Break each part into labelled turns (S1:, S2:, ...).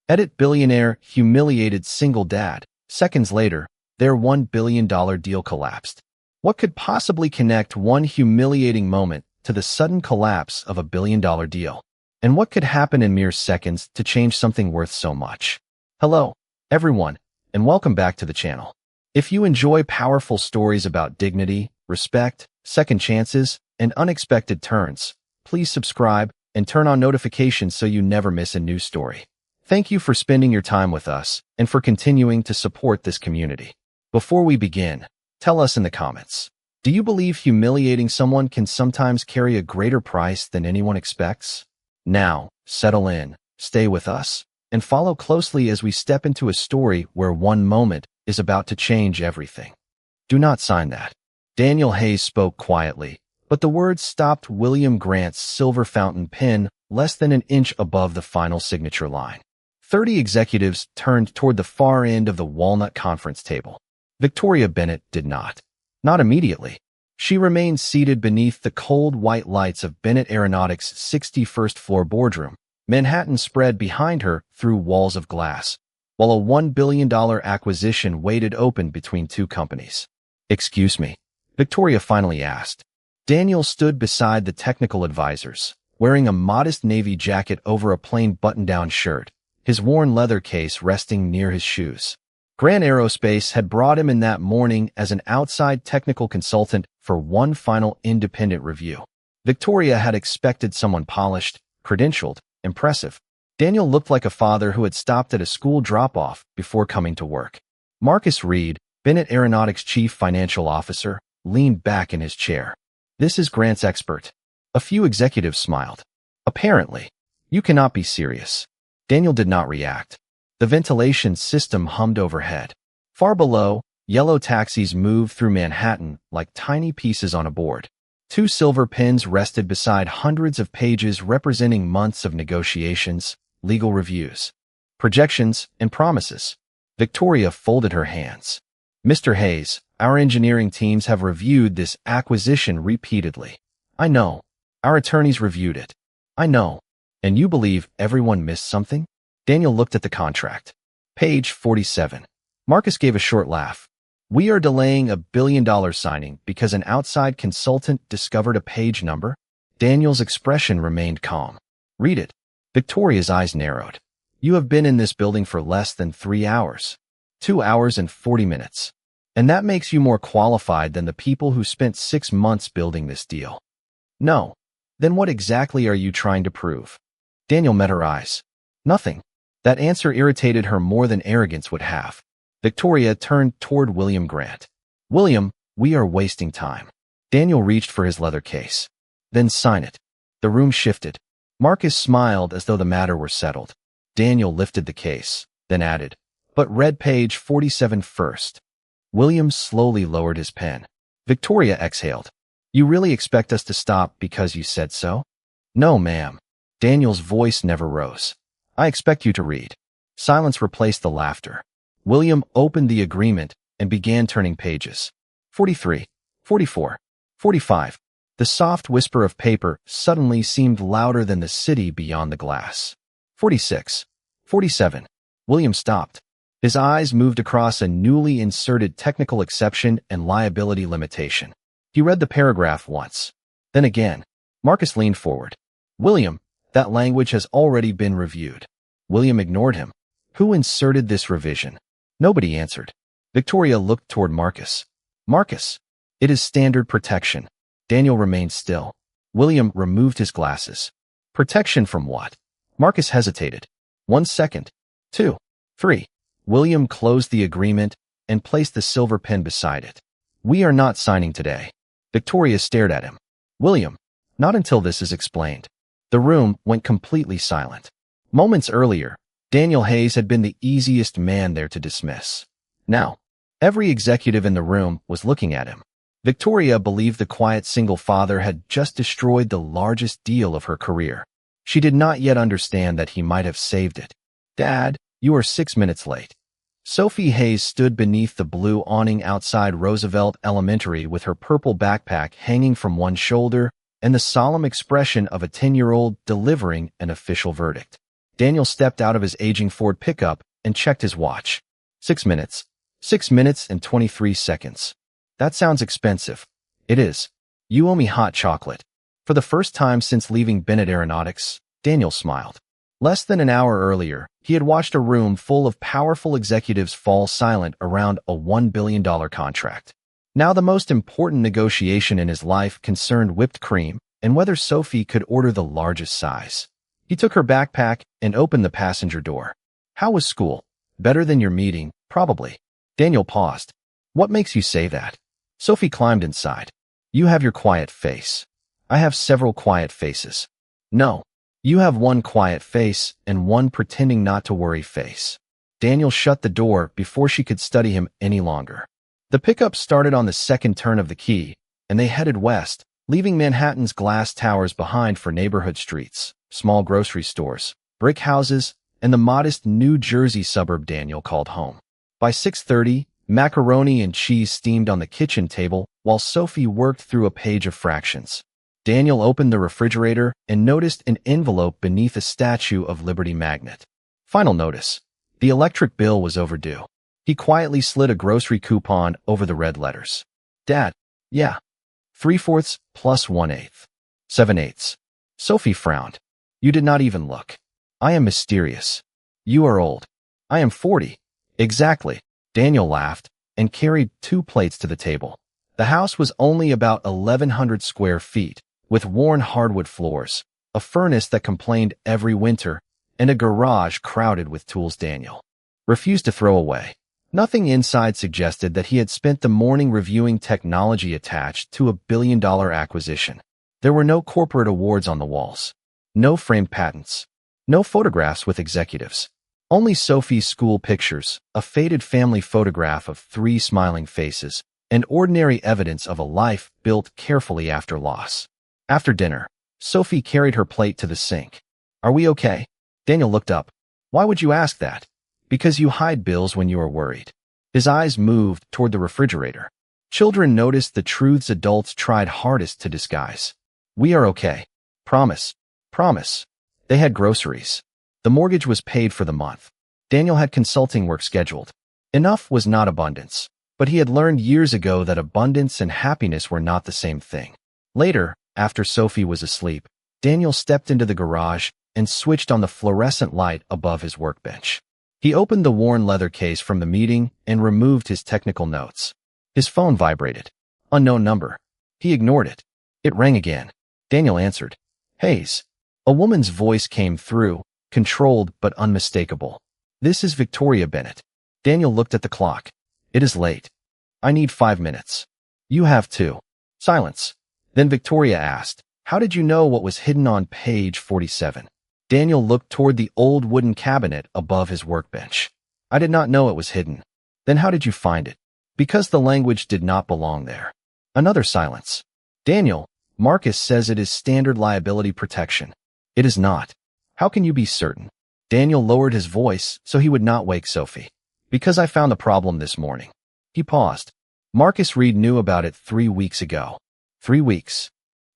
S1: Edit Billionaire humiliated single dad. Seconds later, their $1 billion deal collapsed. What could possibly connect one humiliating moment to the sudden collapse of $1 billion deal? And what could happen in mere seconds to change something worth so much? Hello, everyone, and welcome back to the channel. If you enjoy powerful stories about dignity, respect, second chances, and unexpected turns, please subscribe and turn on notifications so you never miss a new story. Thank you for spending your time with us and for continuing to support this community. Before we begin, tell us in the comments, do you believe humiliating someone can sometimes carry a greater price than anyone expects? Now, settle in, stay with us, and follow closely as we step into a story where one moment is about to change everything. Do not sign that. Daniel Hayes spoke quietly, but the words stopped William Grant's silver fountain pen less than an inch above the final signature line. 30 executives turned toward the far end of the walnut conference table. Victoria Bennett did not. Not immediately. She remained seated beneath the cold white lights of Bennett Aeronautics' 61st floor boardroom, Manhattan spread behind her through walls of glass, while a $1 billion acquisition waited open between two companies. "Excuse me," Victoria finally asked. Daniel stood beside the technical advisors, wearing a modest navy jacket over a plain button-down shirt, his worn leather case resting near his shoes. Grant Aerospace had brought him in that morning as an outside technical consultant for one final independent review. Victoria had expected someone polished, credentialed, impressive. Daniel looked like a father who had stopped at a school drop-off before coming to work. Marcus Reed, Bennett Aeronautics Chief Financial Officer, leaned back in his chair. "This is Grant's expert." A few executives smiled. "Apparently. You cannot be serious." Daniel did not react. The ventilation system hummed overhead. Far below, yellow taxis moved through Manhattan like tiny pieces on a board. Two silver pens rested beside hundreds of pages representing months of negotiations, legal reviews, projections, and promises. Victoria folded her hands. "Mr. Hayes, our engineering teams have reviewed this acquisition repeatedly. I know. Our attorneys reviewed it. I know. And you believe everyone missed something?" Daniel looked at the contract. Page 47. Marcus gave a short laugh. "We are delaying $1 billion signing because an outside consultant discovered a page number." Daniel's expression remained calm. "Read it." Victoria's eyes narrowed. "You have been in this building for less than 3 hours. 2 hours and 40 minutes. And that makes you more qualified than the people who spent 6 months building this deal." "No. Then what exactly are you trying to prove?" Daniel met her eyes. "Nothing." That answer irritated her more than arrogance would have. Victoria turned toward William Grant. "William, we are wasting time." Daniel reached for his leather case. "Then sign it." The room shifted. Marcus smiled as though the matter were settled. Daniel lifted the case, then added, "But read page 47 first." William slowly lowered his pen. Victoria exhaled. "You really expect us to stop because you said so?" "No, ma'am." Daniel's voice never rose. "I expect you to read." Silence replaced the laughter. William opened the agreement and began turning pages. 43, 44, 45. The soft whisper of paper suddenly seemed louder than the city beyond the glass. 46, 47. William stopped. His eyes moved across a newly inserted technical exception and liability limitation. He read the paragraph once. Then again. Marcus leaned forward. "William, that language has already been reviewed." William ignored him. "Who inserted this revision?" Nobody answered. Victoria looked toward Marcus. "Marcus, it is standard protection." Daniel remained still. William removed his glasses. "Protection from what?" Marcus hesitated. 1 second. 2. 3. William closed the agreement and placed the silver pen beside it. "We are not signing today." Victoria stared at him. "William, not until this is explained." The room went completely silent. Moments earlier, Daniel Hayes had been the easiest man there to dismiss. Now, every executive in the room was looking at him. Victoria believed the quiet single father had just destroyed the largest deal of her career. She did not yet understand that he might have saved it. "Dad, you are 6 minutes late." Sophie Hayes stood beneath the blue awning outside Roosevelt Elementary with her purple backpack hanging from one shoulder and the solemn expression of a 10-year-old delivering an official verdict. Daniel stepped out of his aging Ford pickup and checked his watch. 6 minutes. 6 minutes and 23 seconds. That sounds expensive. It is. You owe me hot chocolate. For the first time since leaving Bennett Aeronautics, Daniel smiled. Less than an hour earlier, he had watched a room full of powerful executives fall silent around a $1 billion contract. Now the most important negotiation in his life concerned whipped cream and whether Sophie could order the largest size. He took her backpack and opened the passenger door. How was school? Better than your meeting, probably. Daniel paused. What makes you say that? Sophie climbed inside. You have your quiet face. I have several quiet faces. No. You have one quiet face and one pretending not to worry face. Daniel shut the door before she could study him any longer. The pickup started on the second turn of the key, and they headed west, leaving Manhattan's glass towers behind for neighborhood streets, small grocery stores, brick houses, and the modest New Jersey suburb Daniel called home. By 6:30, macaroni and cheese steamed on the kitchen table while Sophie worked through a page of fractions. Daniel opened the refrigerator and noticed an envelope beneath a Statue of Liberty magnet. Final notice. The electric bill was overdue. He quietly slid a grocery coupon over the red letters. Dad. Yeah. 3/4 plus 1/8. 7/8. Sophie frowned. You did not even look. I am mysterious. You are old. I am 40. Exactly. Daniel laughed and carried 2 plates to the table. The house was only about 1,100 square feet, with worn hardwood floors, a furnace that complained every winter, and a garage crowded with tools Daniel refused to throw away. Nothing inside suggested that he had spent the morning reviewing technology attached to a billion-dollar acquisition. There were no corporate awards on the walls, no framed patents, no photographs with executives. Only Sophie's school pictures, a faded family photograph of 3 smiling faces, and ordinary evidence of a life built carefully after loss. After dinner, Sophie carried her plate to the sink. Are we okay? Daniel looked up. Why would you ask that? Because you hide bills when you are worried. His eyes moved toward the refrigerator. Children noticed the truths adults tried hardest to disguise. We are okay. Promise. Promise. They had groceries. The mortgage was paid for the month. Daniel had consulting work scheduled. Enough was not abundance, but he had learned years ago that abundance and happiness were not the same thing. Later, after Sophie was asleep, Daniel stepped into the garage and switched on the fluorescent light above his workbench. He opened the worn leather case from the meeting and removed his technical notes. His phone vibrated. Unknown number. He ignored it. It rang again. Daniel answered. Hayes. A woman's voice came through, controlled but unmistakable. This is Victoria Bennett. Daniel looked at the clock. It is late. I need 5 minutes. You have 2. Silence. Then Victoria asked, how did you know what was hidden on page 47? Daniel looked toward the old wooden cabinet above his workbench. I did not know it was hidden. Then how did you find it? Because the language did not belong there. Another silence. Daniel, Marcus says it is standard liability protection. It is not. How can you be certain? Daniel lowered his voice so he would not wake Sophie. Because I found the problem this morning. He paused. Marcus Reed knew about it 3 weeks ago. 3 weeks.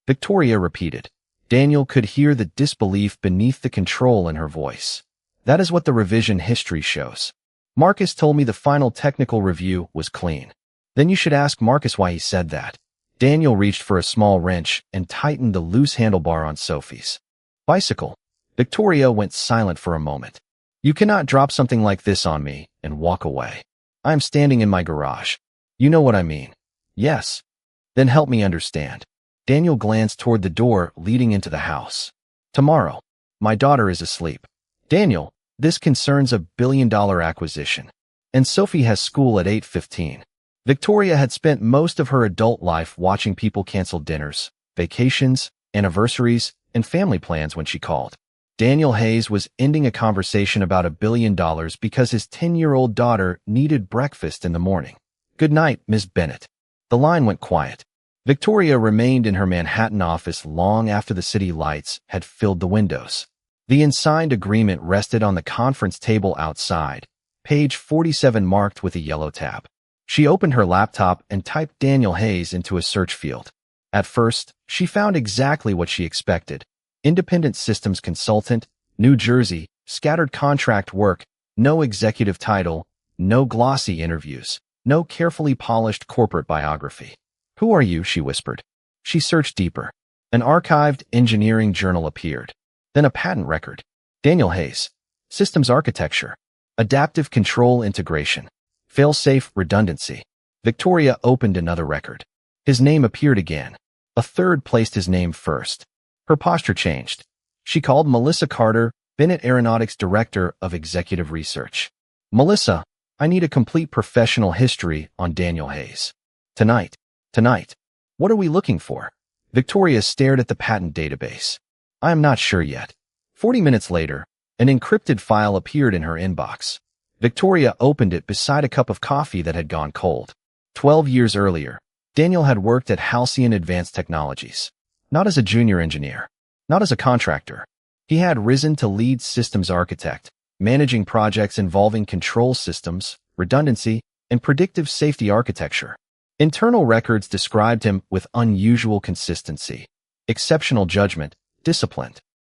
S1: Victoria repeated. Daniel could hear the disbelief beneath the control in her voice. That is what the revision history shows. Marcus told me the final technical review was clean. Then you should ask Marcus why he said that. Daniel reached for a small wrench and tightened the loose handlebar on Sophie's bicycle. Victoria went silent for a moment. You cannot drop something like this on me and walk away. I am standing in my garage. You know what I mean. Yes. Then help me understand. Daniel glanced toward the door leading into the house. Tomorrow. My daughter is asleep. Daniel, this concerns $1 billion acquisition. And Sophie has school at 8:15. Victoria had spent most of her adult life watching people cancel dinners, vacations, anniversaries, and family plans when she called. Daniel Hayes was ending a conversation about $1 billion because his 10-year-old daughter needed breakfast in the morning. Good night, Miss Bennett. The line went quiet. Victoria remained in her Manhattan office long after the city lights had filled the windows. The unsigned agreement rested on the conference table outside, page 47 marked with a yellow tab. She opened her laptop and typed Daniel Hayes into a search field. At first, she found exactly what she expected. Independent systems consultant, New Jersey, Scattered contract work, no executive title, no glossy interviews, no carefully polished corporate biography. "Who are you?" she whispered. She searched deeper. An archived engineering journal appeared. Then a patent record. Daniel Hayes. Systems architecture. Adaptive control integration. Fail-safe redundancy. Victoria opened another record. His name appeared again. A third placed his name first. Her posture changed. She called Melissa Carter, Bennett Aeronautics Director of Executive Research. "Melissa, I need a complete professional history on Daniel Hayes. Tonight. Tonight. What are we looking for?" Victoria stared at the patent database. "I am not sure yet." 40 minutes later, an encrypted file appeared in her inbox. Victoria opened it beside a cup of coffee that had gone cold. 12 years earlier, Daniel had worked at Halcyon Advanced Technologies. Not as a junior engineer, not as a contractor. He had risen to lead systems architect, managing projects involving control systems, redundancy, and predictive safety architecture. Internal records described him with unusual consistency, exceptional judgment, discipline,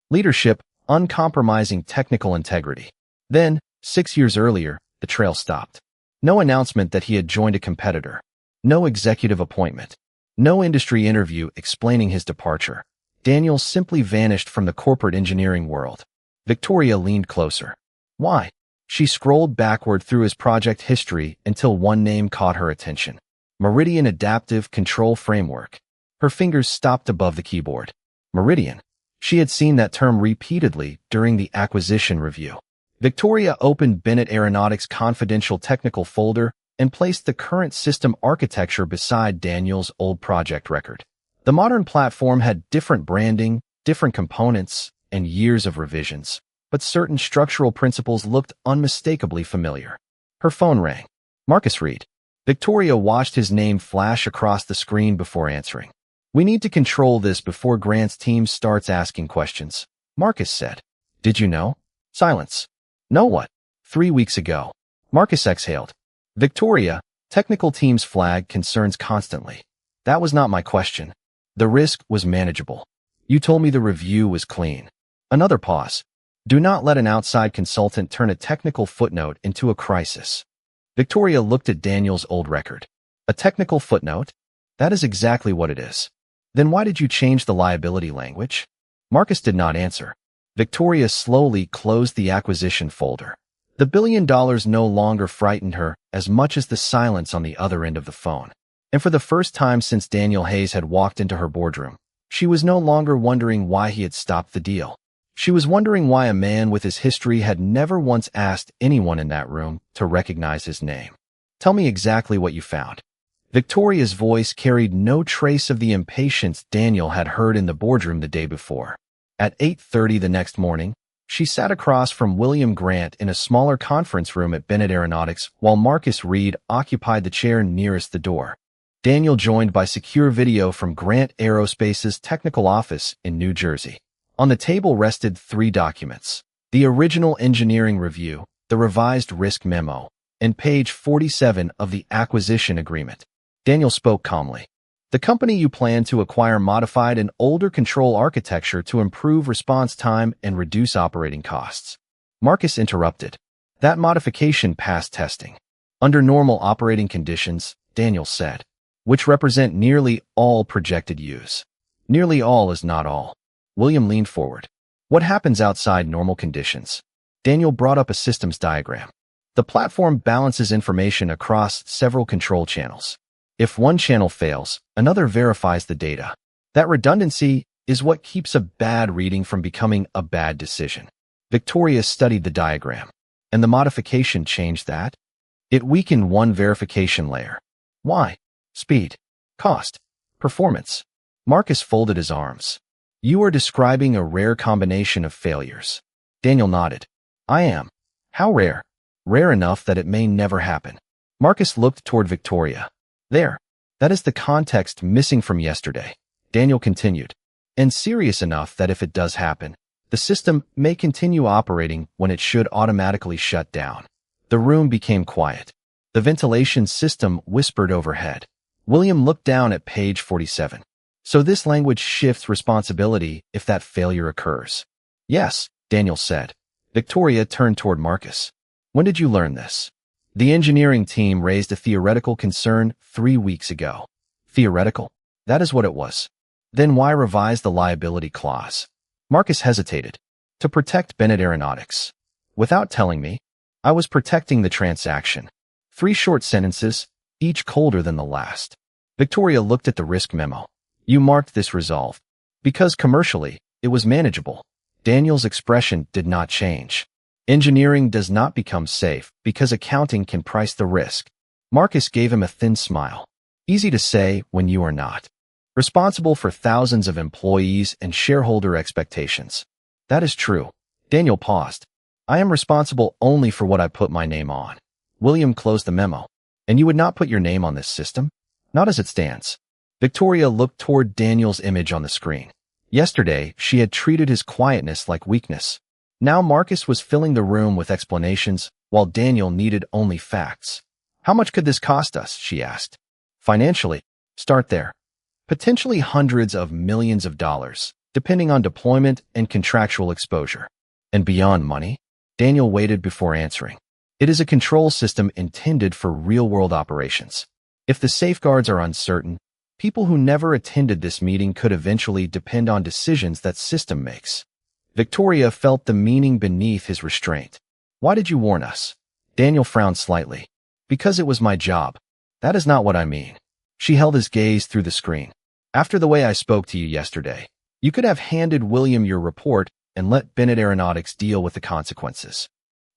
S1: leadership, uncompromising technical integrity. Then, 6 years earlier, the trail stopped. No announcement that he had joined a competitor. No executive appointment. No industry interview explaining his departure. Daniel simply vanished from the corporate engineering world. Victoria leaned closer. Why? She scrolled backward through his project history until one name caught her attention. Meridian Adaptive Control Framework. Her fingers stopped above the keyboard. Meridian. She had seen that term repeatedly during the acquisition review. Victoria opened Bennett Aeronautics' confidential technical folder and placed the current system architecture beside Daniel's old project record. The modern platform had different branding, different components, and years of revisions, but certain structural principles looked unmistakably familiar. Her phone rang. Marcus Reed. Victoria watched his name flash across the screen before answering. "We need to control this before Grant's team starts asking questions," Marcus said. "Did you know?" Silence. "Know what?" 3 weeks ago. Marcus exhaled. "Victoria, technical teams flag concerns constantly. That was not my question. The risk was manageable. You told me the review was clean." Another pause. "Do not let an outside consultant turn a technical footnote into a crisis." Victoria looked at Daniel's old record. "A technical footnote? That is exactly what it is." "Then why did you change the liability language?" Marcus did not answer. Victoria slowly closed the acquisition folder. The $1 billion no longer frightened her as much as the silence on the other end of the phone. And for the first time since Daniel Hayes had walked into her boardroom, she was no longer wondering why he had stopped the deal. She was wondering why a man with his history had never once asked anyone in that room to recognize his name. "Tell me exactly what you found." Victoria's voice carried no trace of the impatience Daniel had heard in the boardroom the day before. At 8:30 the next morning, she sat across from William Grant in a smaller conference room at Bennett Aeronautics while Marcus Reed occupied the chair nearest the door. Daniel joined by secure video from Grant Aerospace's technical office in New Jersey. On the table rested 3 documents: the original engineering review, the revised risk memo, and page 47 of the acquisition agreement. Daniel spoke calmly. "The company you plan to acquire modified an older control architecture to improve response time and reduce operating costs." Marcus interrupted. "That modification passed testing under normal operating conditions," Daniel said, "which represent nearly all projected use." "Nearly all is not all." William leaned forward. "What happens outside normal conditions?" Daniel brought up a systems diagram. "The platform balances information across several control channels. If one channel fails, another verifies the data. That redundancy is what keeps a bad reading from becoming a bad decision." Victoria studied the diagram. "And the modification changed that?" "It weakened one verification layer." "Why?" "Speed. Cost. Performance." Marcus folded his arms. "You are describing a rare combination of failures." Daniel nodded. "I am." "How rare?" "Rare enough that it may never happen." Marcus looked toward Victoria. "There. That is the context missing from yesterday," Daniel continued. "And serious enough that if it does happen, the system may continue operating when it should automatically shut down." The room became quiet. The ventilation system whispered overhead. William looked down at page 47. "So this language shifts responsibility if that failure occurs." "Yes," Daniel said. Victoria turned toward Marcus. When did you learn this? The engineering team raised a theoretical concern 3 weeks ago. Theoretical? That is what it was. Then why revise the liability clause? Marcus hesitated. To protect Bennett Aeronautics. Without telling me, I was protecting the transaction. 3 short sentences, each colder than the last. Victoria looked at the risk memo. You marked this resolved. Because commercially, it was manageable. Daniel's expression did not change. Engineering does not become safe because accounting can price the risk. Marcus gave him a thin smile. Easy to say when you are not responsible for thousands of employees and shareholder expectations. That is true. Daniel paused. I am responsible only for what I put my name on. William closed the memo. And you would not put your name on this system? Not as it stands. Victoria looked toward Daniel's image on the screen. Yesterday, she had treated his quietness like weakness. Now Marcus was filling the room with explanations, while Daniel needed only facts. How much could this cost us? She asked. Financially, start there. Potentially hundreds of millions of dollars, depending on deployment and contractual exposure. And beyond money? Daniel waited before answering. It is a control system intended for real-world operations. If the safeguards are uncertain, people who never attended this meeting could eventually depend on decisions that system makes. Victoria felt the meaning beneath his restraint. Why did you warn us? Daniel frowned slightly. Because it was my job. That is not what I mean. She held his gaze through the screen. After the way I spoke to you yesterday, you could have handed William your report and let Bennett Aeronautics deal with the consequences.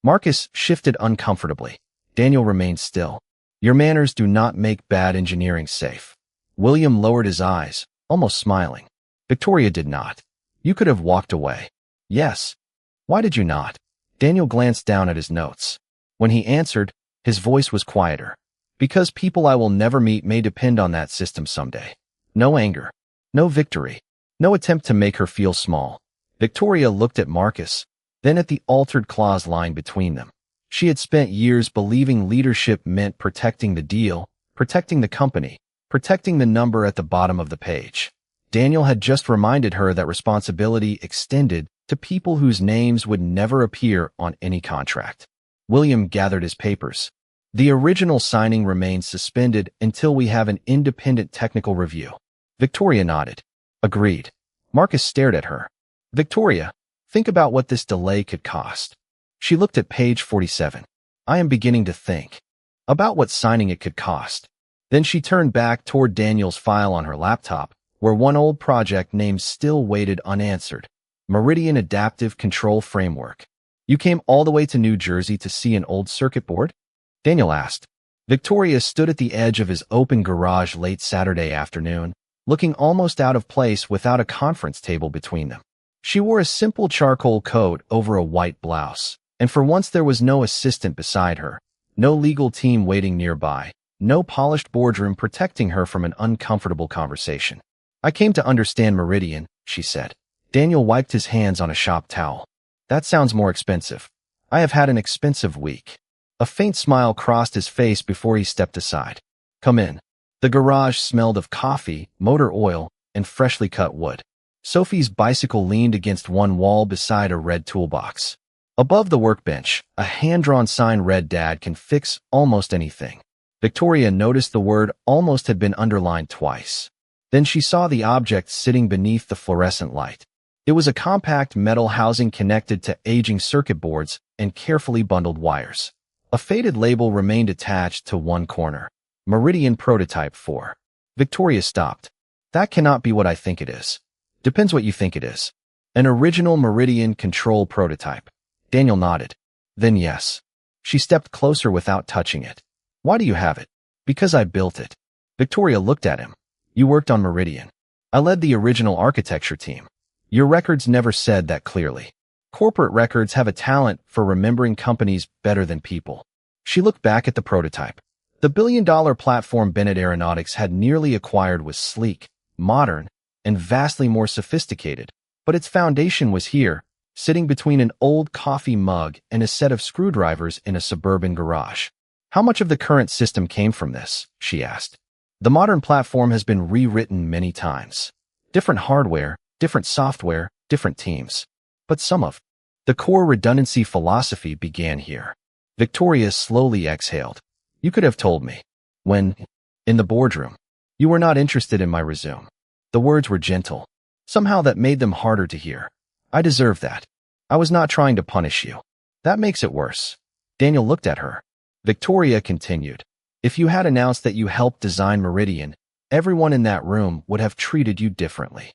S1: Marcus shifted uncomfortably. Daniel remained still. Your manners do not make bad engineering safe. William lowered his eyes, almost smiling. Victoria did not. You could have walked away. Yes. Why did you not? Daniel glanced down at his notes. When he answered, his voice was quieter. Because people I will never meet may depend on that system someday. No anger. No victory. No attempt to make her feel small. Victoria looked at Marcus, then at the altered clause line between them. She had spent years believing leadership meant protecting the deal, protecting the company, protecting the number at the bottom of the page. Daniel had just reminded her that responsibility extended to people whose names would never appear on any contract. William gathered his papers. The original signing remains suspended until we have an independent technical review. Victoria nodded. Agreed. Marcus stared at her. Victoria, think about what this delay could cost. She looked at page 47. I am beginning to think about what signing it could cost. Then she turned back toward Daniel's file on her laptop, where one old project name still waited unanswered. Meridian Adaptive Control Framework. You came all the way to New Jersey to see an old circuit board? Daniel asked. Victoria stood at the edge of his open garage late Saturday afternoon, looking almost out of place without a conference table between them. She wore a simple charcoal coat over a white blouse, and for once there was no assistant beside her, no legal team waiting nearby, no polished boardroom protecting her from an uncomfortable conversation. I came to understand Meridian, she said. Daniel wiped his hands on a shop towel. That sounds more expensive. I have had an expensive week. A faint smile crossed his face before he stepped aside. Come in. The garage smelled of coffee, motor oil, and freshly cut wood. Sophie's bicycle leaned against one wall beside a red toolbox. Above the workbench, a hand-drawn sign read Dad can fix almost anything. Victoria noticed the word almost had been underlined twice. Then she saw the object sitting beneath the fluorescent light. It was a compact metal housing connected to aging circuit boards and carefully bundled wires. A faded label remained attached to one corner. Meridian Prototype 4. Victoria stopped. That cannot be what I think it is. Depends what you think it is. An original Meridian control prototype. Daniel nodded. Then yes. She stepped closer without touching it. Why do you have it? Because I built it. Victoria looked at him. You worked on Meridian. I led the original architecture team. Your records never said that clearly. Corporate records have a talent for remembering companies better than people. She looked back at the prototype. The billion-dollar platform Bennett Aeronautics had nearly acquired was sleek, modern, and vastly more sophisticated, but its foundation was here, sitting between an old coffee mug and a set of screwdrivers in a suburban garage. How much of the current system came from this? She asked. The modern platform has been rewritten many times. Different hardware, different software, different teams. But some of The core redundancy philosophy began here. Victoria slowly exhaled. You could have told me. When, in the boardroom, you were not interested in my resume. The words were gentle. Somehow that made them harder to hear. I deserve that. I was not trying to punish you. That makes it worse. Daniel looked at her. Victoria continued. If you had announced that you helped design Meridian, everyone in that room would have treated you differently.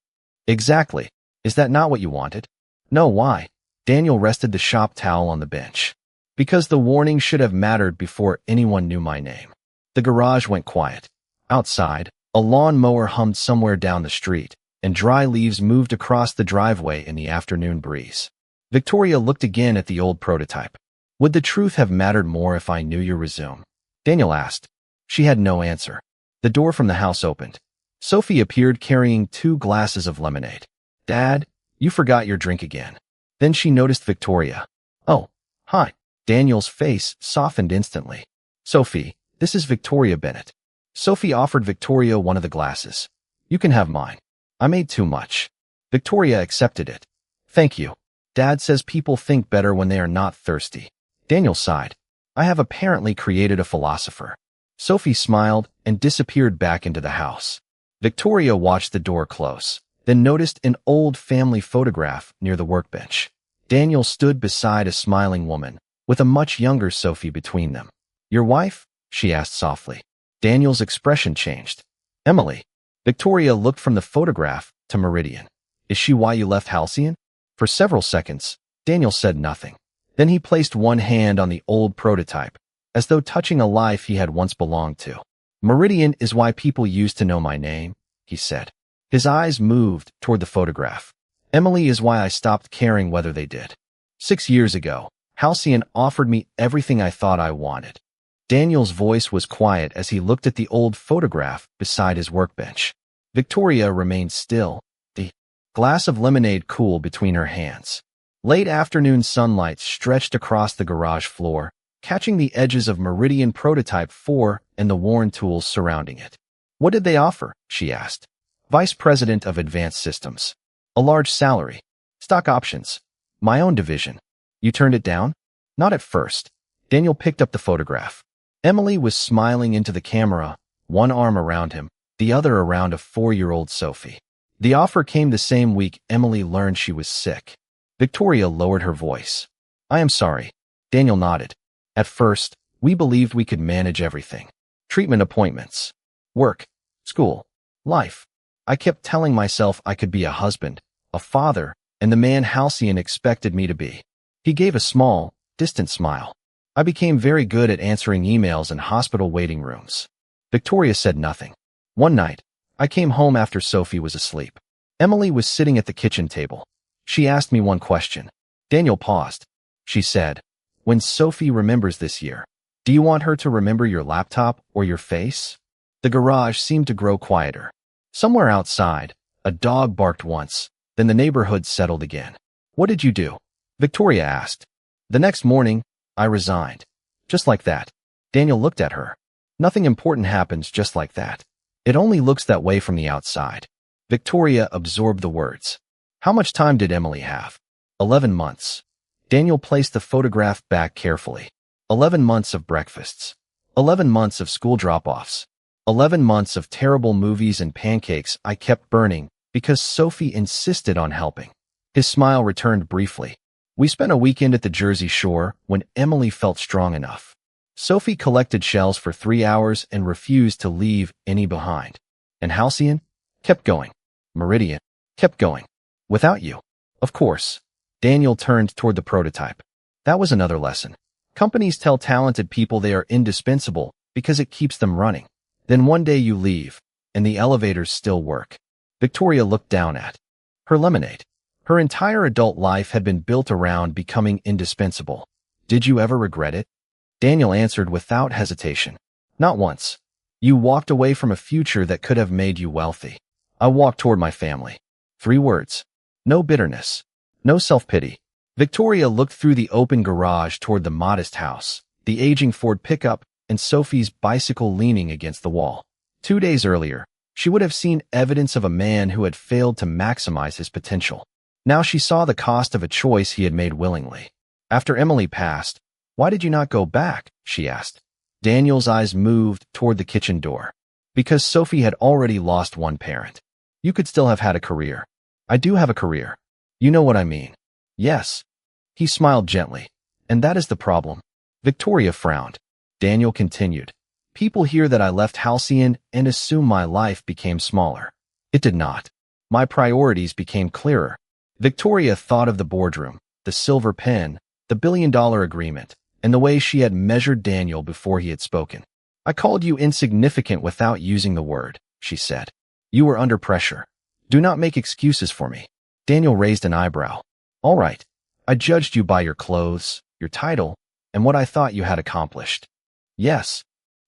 S1: Exactly. Is that not what you wanted? No, why? Daniel rested the shop towel on the bench. Because the warning should have mattered before anyone knew my name. The garage went quiet. Outside, a lawn mower hummed somewhere down the street, and dry leaves moved across the driveway in the afternoon breeze. Victoria looked again at the old prototype. Would the truth have mattered more if I knew your resume? Daniel asked. She had no answer. The door from the house opened. Sophie appeared carrying 2 glasses of lemonade. Dad, you forgot your drink again. Then she noticed Victoria. Oh, hi. Daniel's face softened instantly. Sophie, this is Victoria Bennett. Sophie offered Victoria one of the glasses. You can have mine. I made too much. Victoria accepted it. Thank you. Dad says people think better when they are not thirsty. Daniel sighed. I have apparently created a philosopher. Sophie smiled and disappeared back into the house. Victoria watched the door close, then noticed an old family photograph near the workbench. Daniel stood beside a smiling woman, with a much younger Sophie between them. Your wife? She asked softly. Daniel's expression changed. Emily. Victoria looked from the photograph to Meridian. Is she why you left Halcyon? For several seconds, Daniel said nothing. Then he placed one hand on the old prototype, as though touching a life he had once belonged to. Meridian is why people used to know my name, he said. His eyes moved toward the photograph. Emily is why I stopped caring whether they did. 6 years ago, Halcyon offered me everything I thought I wanted. Daniel's voice was quiet as he looked at the old photograph beside his workbench. Victoria remained still, the glass of lemonade cool between her hands. Late afternoon sunlight stretched across the garage floor, catching the edges of Meridian Prototype 4 and the worn tools surrounding it. What did they offer? She asked. Vice President of Advanced Systems. A large salary. Stock options. My own division. You turned it down? Not at first. Daniel picked up the photograph. Emily was smiling into the camera, one arm around him, the other around a 4-year-old Sophie. The offer came the same week Emily learned she was sick. Victoria lowered her voice. I am sorry. Daniel nodded. At first, we believed we could manage everything. Treatment appointments. Work. School. Life. I kept telling myself I could be a husband, a father, and the man Halcyon expected me to be. He gave a small, distant smile. I became very good at answering emails in hospital waiting rooms. Victoria said nothing. One night, I came home after Sophie was asleep. Emily was sitting at the kitchen table. She asked me one question. Daniel paused. She said, when Sophie remembers this year, do you want her to remember your laptop or your face? The garage seemed to grow quieter. Somewhere outside, a dog barked once, then the neighborhood settled again. What did you do? Victoria asked. The next morning, I resigned. Just like that. Daniel looked at her. Nothing important happens just like that. It only looks that way from the outside. Victoria absorbed the words. How much time did Emily have? 11 months. Daniel placed the photograph back carefully. 11 months of breakfasts. 11 months of school drop-offs. 11 months of terrible movies and pancakes I kept burning because Sophie insisted on helping. His smile returned briefly. We spent a weekend at the Jersey Shore when Emily felt strong enough. Sophie collected shells for 3 hours and refused to leave any behind. And Halcyon kept going. Meridian kept going. Without you. Of course. Daniel turned toward the prototype. That was another lesson. Companies tell talented people they are indispensable because it keeps them running. Then one day you leave, and the elevators still work. Victoria looked down at her lemonade. Her entire adult life had been built around becoming indispensable. Did you ever regret it? Daniel answered without hesitation. Not once. You walked away from a future that could have made you wealthy. I walked toward my family. 3 words. No bitterness. No self-pity. Victoria looked through the open garage toward the modest house, the aging Ford pickup, and Sophie's bicycle leaning against the wall. 2 days earlier, she would have seen evidence of a man who had failed to maximize his potential. Now she saw the cost of a choice he had made willingly. After Emily passed, "Why did you not go back?" she asked. Daniel's eyes moved toward the kitchen door. "Because Sophie had already lost one parent. You could still have had a career." "I do have a career. You know what I mean." "Yes." He smiled gently. "And that is the problem." Victoria frowned. Daniel continued. "People hear that I left Halcyon and assume my life became smaller. It did not. My priorities became clearer." Victoria thought of the boardroom, the silver pen, the billion-dollar agreement, and the way she had measured Daniel before he had spoken. "I called you insignificant without using the word," she said. "You were under pressure. Do not make excuses for me." Daniel raised an eyebrow. "All right. I judged you by your clothes, your title, and what I thought you had accomplished." "Yes.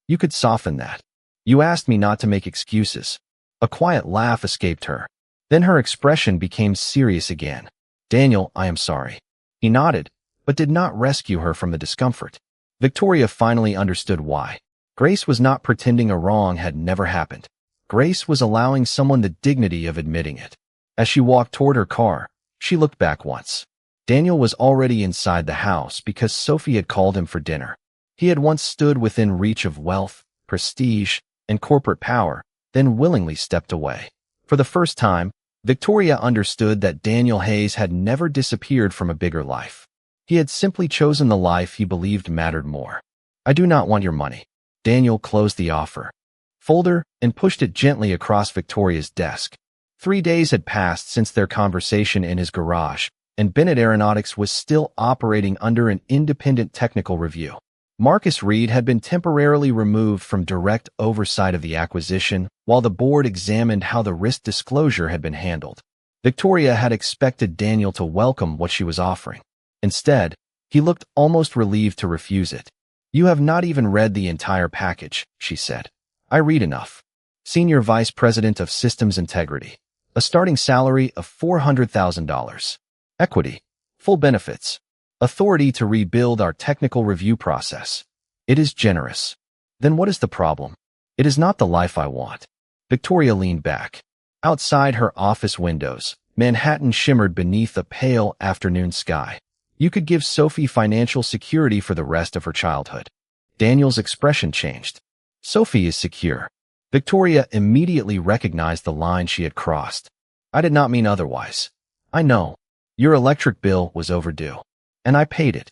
S1: You could soften that. You asked me not to make excuses." A quiet laugh escaped her. Then her expression became serious again. "Daniel, I am sorry." He nodded, but did not rescue her from the discomfort. Victoria finally understood why. Grace was not pretending a wrong had never happened. Grace was allowing someone the dignity of admitting it. As she walked toward her car, she looked back once. Daniel was already inside the house because Sophie had called him for dinner. He had once stood within reach of wealth, prestige, and corporate power, then willingly stepped away. For the first time, Victoria understood that Daniel Hayes had never disappeared from a bigger life. He had simply chosen the life he believed mattered more. "I do not want your money." Daniel closed the offer folder and pushed it gently across Victoria's desk. 3 days had passed since their conversation in his garage, and Bennett Aeronautics was still operating under an independent technical review. Marcus Reed had been temporarily removed from direct oversight of the acquisition, while the board examined how the risk disclosure had been handled. Victoria had expected Daniel to welcome what she was offering. Instead, he looked almost relieved to refuse it. "You have not even read the entire package," she said. "I read enough. Senior Vice President of Systems Integrity. A starting salary of $400,000. Equity. Full benefits. Authority to rebuild our technical review process. It is generous." "Then what is the problem?" "It is not the life I want." Victoria leaned back. Outside her office windows, Manhattan shimmered beneath a pale afternoon sky. "You could give Sophie financial security for the rest of her childhood." Daniel's expression changed. "Sophie is secure." Victoria immediately recognized the line she had crossed. "I did not mean otherwise. I know. Your electric bill was overdue. And I paid it.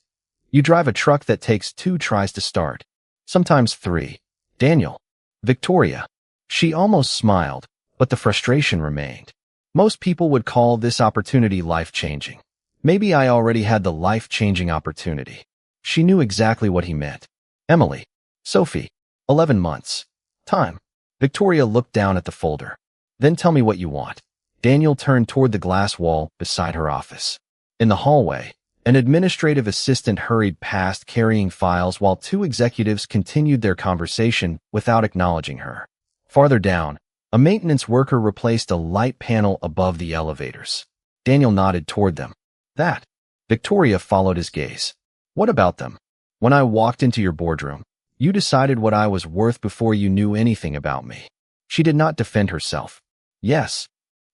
S1: You drive a truck that takes 2 tries to start. Sometimes 3. Daniel." Victoria. She almost smiled, but the frustration remained. "Most people would call this opportunity life-changing. Maybe I already had the life-changing opportunity." She knew exactly what he meant. "Emily. Sophie. 11 months. Time." Victoria looked down at the folder. "Then tell me what you want." Daniel turned toward the glass wall beside her office. In the hallway, an administrative assistant hurried past carrying files while 2 executives continued their conversation without acknowledging her. Farther down, a maintenance worker replaced a light panel above the elevators. Daniel nodded toward them. "That." Victoria followed his gaze. "What about them?" "When I walked into your boardroom, you decided what I was worth before you knew anything about me." She did not defend herself. "Yes.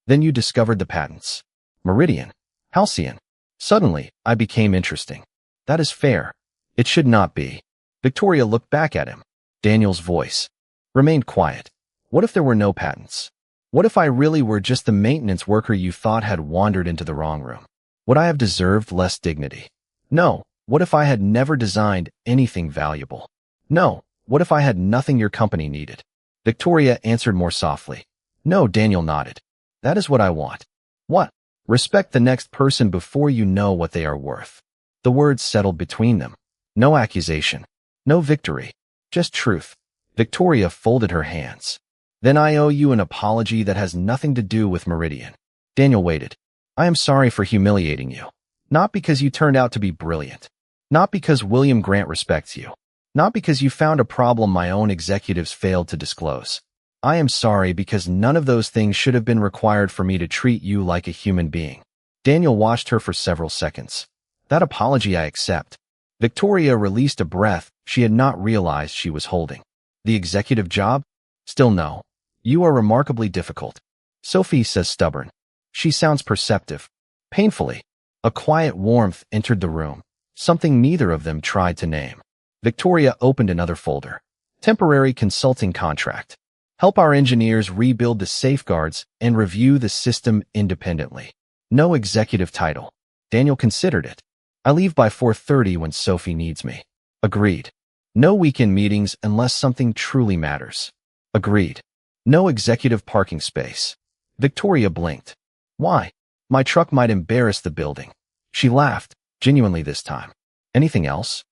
S1: Then you discovered the patents. Meridian. Halcyon. Suddenly, I became interesting." "That is fair." "It should not be." Victoria looked back at him. Daniel's voice remained quiet. "What if there were no patents? What if I really were just the maintenance worker you thought had wandered into the wrong room? Would I have deserved less dignity? No. What if I had never designed anything valuable? No. What if I had nothing your company needed?" Victoria answered more softly. "No." Daniel nodded. "That is what I want." "What?" "Respect the next person before you know what they are worth." The words settled between them. No accusation. No victory. Just truth. Victoria folded her hands. "Then I owe you an apology that has nothing to do with Meridian." Daniel waited. "I am sorry for humiliating you. Not because you turned out to be brilliant. Not because William Grant respects you. Not because you found a problem my own executives failed to disclose. I am sorry because none of those things should have been required for me to treat you like a human being." Daniel watched her for several seconds. "That apology I accept." Victoria released a breath she had not realized she was holding. "The executive job? Still no. You are remarkably difficult." Sophie says stubborn. She sounds perceptive. Painfully, a quiet warmth entered the room, something neither of them tried to name. Victoria opened another folder. Temporary consulting contract. Help our engineers rebuild the safeguards and review the system independently. No executive title. Daniel considered it. I leave by 4:30 when Sophie needs me. Agreed. No weekend meetings unless something truly matters. Agreed. No executive parking space. Victoria blinked. Why? My truck might embarrass the building. She laughed, genuinely this time. Anything else?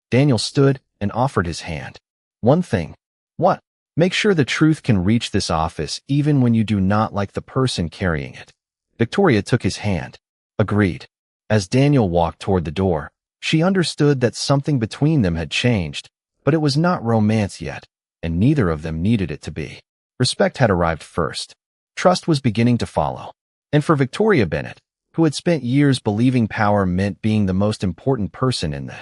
S1: Daniel stood and offered his hand. One thing. What? Make sure the truth can reach this office even when you do not like the person carrying it. Victoria took his hand. Agreed. As Daniel walked toward the door, she understood that something between them had changed, but it was not romance yet, and neither of them needed it to be. Respect had arrived first. Trust was beginning to follow. And for Victoria Bennett, who had spent years believing power meant being the most important person in the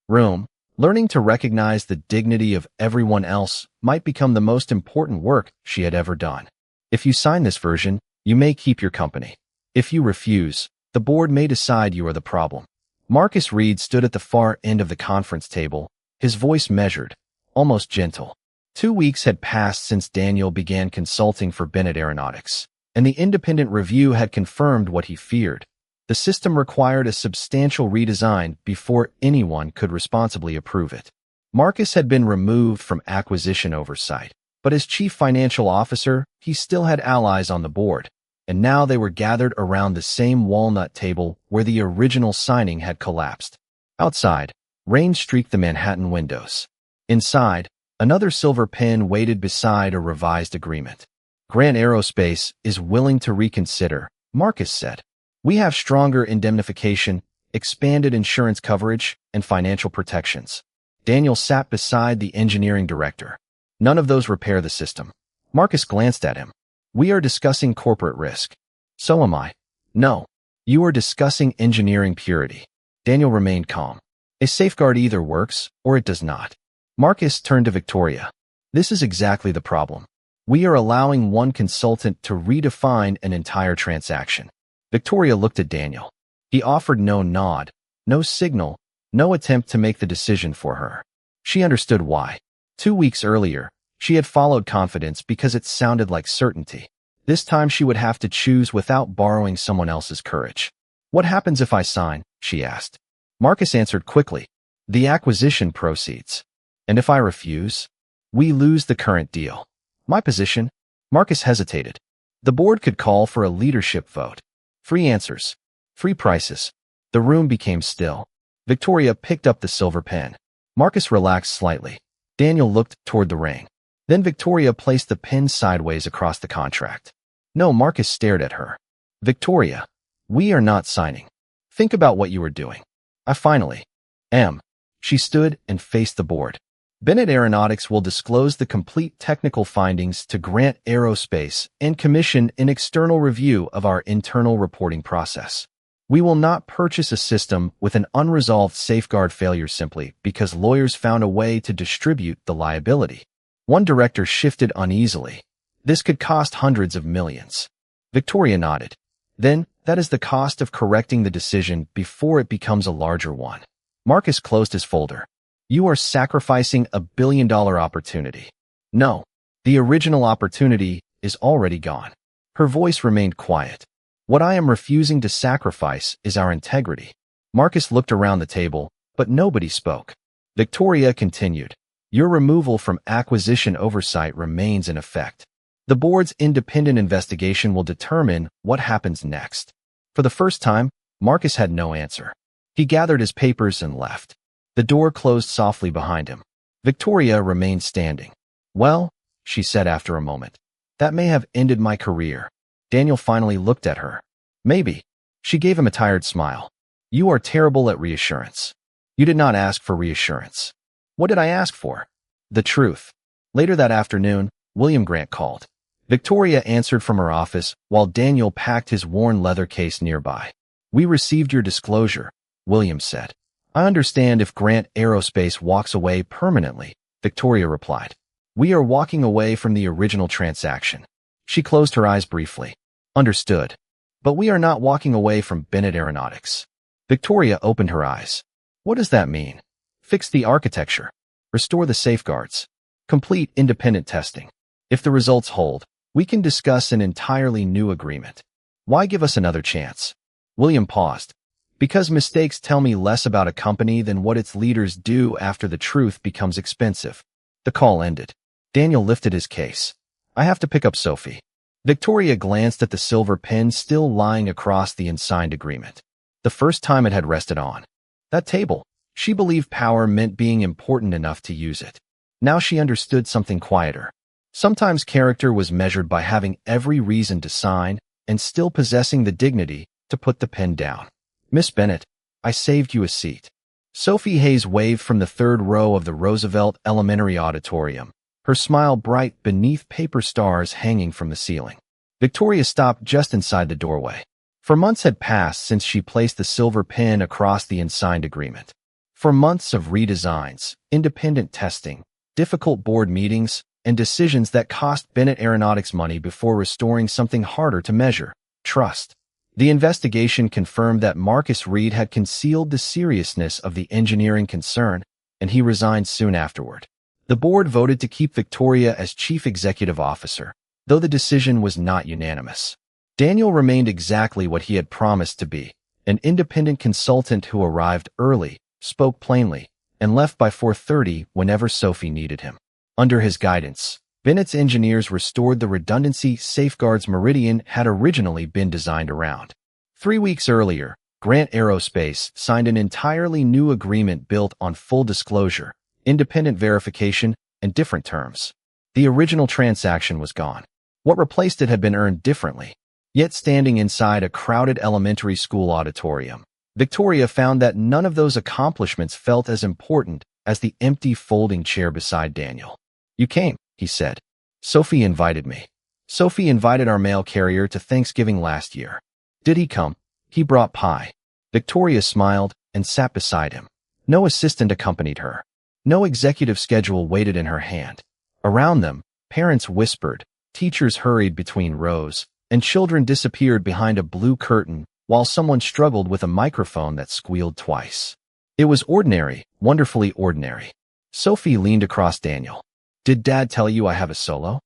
S1: room, learning to recognize the dignity of everyone else might become the most important work she had ever done. If you sign this version, you may keep your company. If you refuse, the board may decide you are the problem. Marcus Reed stood at the far end of the conference table, his voice measured, almost gentle. 2 weeks had passed since Daniel began consulting for Bennett Aeronautics, and the independent review had confirmed what he feared. The system required a substantial redesign before anyone could responsibly approve it. Marcus had been removed from acquisition oversight, but as chief financial officer, he still had allies on the board, and now they were gathered around the same walnut table where the original signing had collapsed. Outside, rain streaked the Manhattan windows. Inside, another silver pen waited beside a revised agreement. Grant Aerospace is willing to reconsider, Marcus said. We have stronger indemnification, expanded insurance coverage, and financial protections. Daniel sat beside the engineering director. None of those repair the system. Marcus glanced at him. We are discussing corporate risk. So am I. No. You are discussing engineering purity. Daniel remained calm. A safeguard either works or it does not. Marcus turned to Victoria. This is exactly the problem. We are allowing one consultant to redefine an entire transaction. Victoria looked at Daniel. He offered no nod, no signal, no attempt to make the decision for her. She understood why. 2 weeks earlier, she had followed confidence because it sounded like certainty. This time she would have to choose without borrowing someone else's courage. What happens if I sign? She asked. Marcus answered quickly. The acquisition proceeds. And if I refuse? We lose the current deal. My position? Marcus hesitated. The board could call for a leadership vote. Free answers. Free prices. The room became still. Victoria picked up the silver pen. Marcus relaxed slightly. Daniel looked toward the ring. Then Victoria placed the pen sideways across the contract. No, Marcus stared at her. Victoria, we are not signing. Think about what you are doing. I finally am. She stood and faced the board. Bennett Aeronautics will disclose the complete technical findings to Grant Aerospace and commission an external review of our internal reporting process. We will not purchase a system with an unresolved safeguard failure simply because lawyers found a way to distribute the liability. One director shifted uneasily. This could cost hundreds of millions. Victoria nodded. Then, that is the cost of correcting the decision before it becomes a larger one. Marcus closed his folder. You are sacrificing a billion-dollar opportunity. No, the original opportunity is already gone. Her voice remained quiet. What I am refusing to sacrifice is our integrity. Marcus looked around the table, but nobody spoke. Victoria continued. Your removal from acquisition oversight remains in effect. The board's independent investigation will determine what happens next. For the first time, Marcus had no answer. He gathered his papers and left. The door closed softly behind him. Victoria remained standing. Well, she said after a moment, that may have ended my career. Daniel finally looked at her. Maybe. She gave him a tired smile. You are terrible at reassurance. You did not ask for reassurance. What did I ask for? The truth. Later that afternoon, William Grant called. Victoria answered from her office while Daniel packed his worn leather case nearby. We received your disclosure, William said. I understand if Grant Aerospace walks away permanently, Victoria replied. We are walking away from the original transaction. She closed her eyes briefly. Understood. But we are not walking away from Bennett Aeronautics. Victoria opened her eyes. What does that mean? Fix the architecture. Restore the safeguards. Complete independent testing. If the results hold, we can discuss an entirely new agreement. Why give us another chance? William paused. Because mistakes tell me less about a company than what its leaders do after the truth becomes expensive. The call ended. Daniel lifted his case. I have to pick up Sophie. Victoria glanced at the silver pen still lying across the unsigned agreement. The first time it had rested on that table, she believed power meant being important enough to use it. Now she understood something quieter. Sometimes character was measured by having every reason to sign and still possessing the dignity to put the pen down. Miss Bennett, I saved you a seat. Sophie Hayes waved from the third row of the Roosevelt Elementary Auditorium, her smile bright beneath paper stars hanging from the ceiling. Victoria stopped just inside the doorway. For months had passed since she placed the silver pen across the unsigned agreement. For months of redesigns, independent testing, difficult board meetings, and decisions that cost Bennett Aeronautics money before restoring something harder to measure: trust. The investigation confirmed that Marcus Reed had concealed the seriousness of the engineering concern, and he resigned soon afterward. The board voted to keep Victoria as chief executive officer, though the decision was not unanimous. Daniel remained exactly what he had promised to be, an independent consultant who arrived early, spoke plainly, and left by 4:30 whenever Sophie needed him. Under his guidance, Bennett's engineers restored the redundancy safeguards Meridian had originally been designed around. 3 weeks earlier, Grant Aerospace signed an entirely new agreement built on full disclosure, independent verification, and different terms. The original transaction was gone. What replaced it had been earned differently. Yet standing inside a crowded elementary school auditorium, Victoria found that none of those accomplishments felt as important as the empty folding chair beside Daniel. You came, he said. Sophie invited me. Sophie invited our mail carrier to Thanksgiving last year. Did he come? He brought pie. Victoria smiled and sat beside him. No assistant accompanied her. No executive schedule waited in her hand. Around them, parents whispered, teachers hurried between rows, and children disappeared behind a blue curtain while someone struggled with a microphone that squealed twice. It was ordinary, wonderfully ordinary. Sophie leaned across Daniel. Did Dad tell you I have a solo?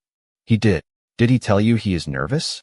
S1: He did. Did he tell you he is nervous?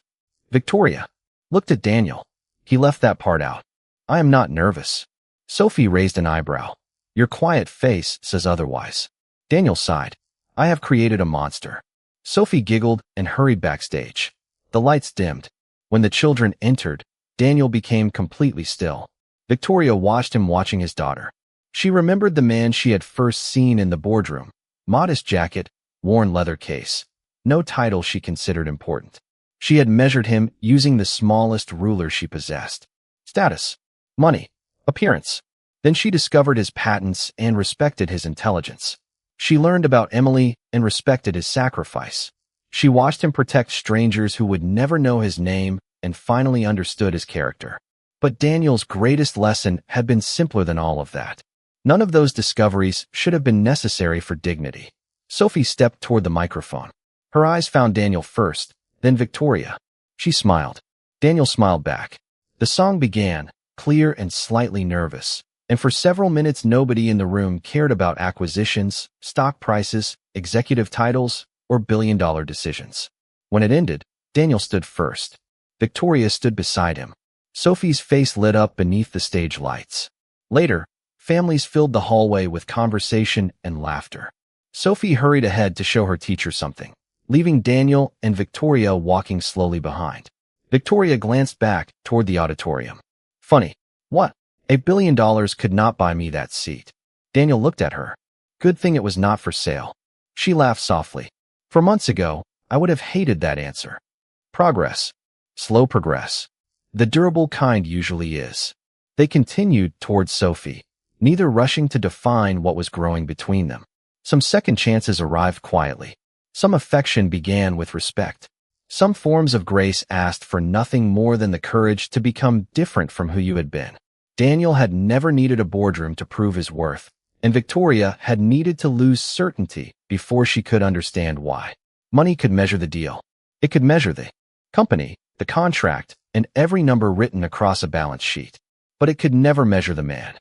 S1: Victoria looked at Daniel. He left that part out. I am not nervous. Sophie raised an eyebrow. Your quiet face says otherwise. Daniel sighed. I have created a monster. Sophie giggled and hurried backstage. The lights dimmed. When the children entered, Daniel became completely still. Victoria watched him watching his daughter. She remembered the man she had first seen in the boardroom. Modest jacket, worn leather case. No title she considered important. She had measured him using the smallest ruler she possessed. Status, money, appearance. Then she discovered his patents and respected his intelligence. She learned about Emily and respected his sacrifice. She watched him protect strangers who would never know his name and finally understood his character. But Daniel's greatest lesson had been simpler than all of that. None of those discoveries should have been necessary for dignity. Sophie stepped toward the microphone. Her eyes found Daniel first, then Victoria. She smiled. Daniel smiled back. The song began, clear and slightly nervous, and for several minutes nobody in the room cared about acquisitions, stock prices, executive titles, or billion-dollar decisions. When it ended, Daniel stood first. Victoria stood beside him. Sophie's face lit up beneath the stage lights. Later, families filled the hallway with conversation and laughter. Sophie hurried ahead to show her teacher something, leaving Daniel and Victoria walking slowly behind. Victoria glanced back toward the auditorium. Funny. What? $1 billion could not buy me that seat. Daniel looked at her. Good thing it was not for sale. She laughed softly. For months ago, I would have hated that answer. Progress. Slow progress. The durable kind usually is. They continued toward Sophie, neither rushing to define what was growing between them. Some second chances arrived quietly. Some affection began with respect. Some forms of grace asked for nothing more than the courage to become different from who you had been. Daniel had never needed a boardroom to prove his worth, and Victoria had needed to lose certainty before she could understand why. Money could measure the deal. It could measure the company, the contract, and every number written across a balance sheet. But it could never measure the man.